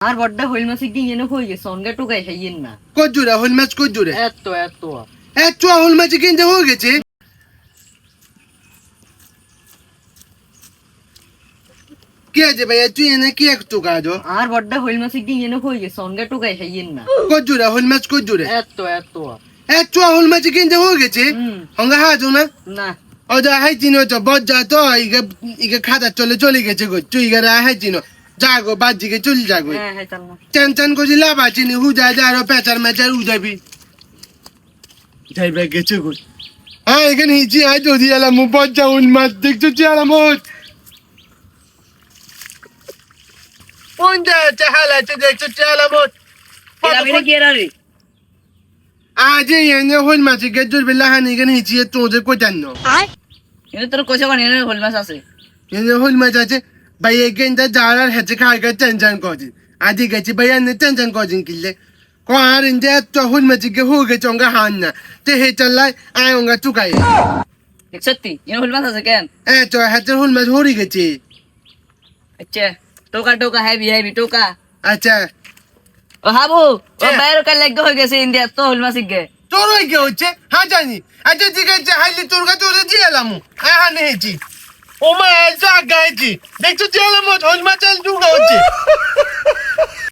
আর বড়টা হইল মাছে কি এনে হই গেছে অনগা টুকাই খাইয়েন না কজুরা হইল মাছ কজুরে এত এত হইল মাছ কিনতে হয়ে গেছে কি আছে ভাইয়া তুই এনে কি একটু কাজ আর বড়টা হইল মাছে কি এনে হই গেছে অনগা টুকাই খাইয়েন না কজুরা হইল মাছ কজুরে এত এত হইল মাছ কিনতে হয়ে গেছে হঙ্গা হাজো না না ওটা হাইচিনো তো বজ্জা তো ইগে খাতা চলে গেছে গো তুই ইগে হাইচিনো যাগো বাজিকে চল যাগো হ্যাঁ হ্যাঁ চাল না টেনশন করছি লাভ আছে নি হুজা যারো পেচার মেচার উজাবি যাইবে গেছে গো হ্যাঁ এখানে হিচি আই যদি এলাম বজ্জা উল মাছ দেখছো চেয়ালাম কোন যাচ্ছে হালাতে দেখছো চেয়ালাম এরা মেরে কি এরা রে আজ এনে হইল মাছ গেজুর বেলা হানি এখানে হিচি তোজে কোটান এনে তোর কোচা কোন এনে হইল মাছ আছে এনে হইল মাছ আছে ভাই এখানটা যারা হেঁচে খাইকে টেনশন করছেন আজ গেছি ভাই এনে টেনশন করছেন কিনলে কোয়ার ইন্দে তো হইল মাছ গে হুগে চঙ্গা হান না তে হে চালাই আয় ওঙ্গা চুকাই সত্যি এনে হইল মাছ আছে কেন এ তো হেঁচে হইল মাছ হরি গেছে আচ্ছা টোকা হেভি টোকা আচ্ছা ও হাবু ও বাইরে কাল লাগতে হয়ে গেছে ইন্ডিয়া তো হইল মাছ গে তোর ওই কে হচ্ছে হ্যাঁ জানি আচ্ছা ঠিক আছে হাইলি তোর কাছে ওরে দিয়ে এলাম হ্যাঁ হ্যাঁ নেছি ও মা এসে আগাইছি দেখছো দিয়ে এলাম হইল মাছ চুকা হচ্ছে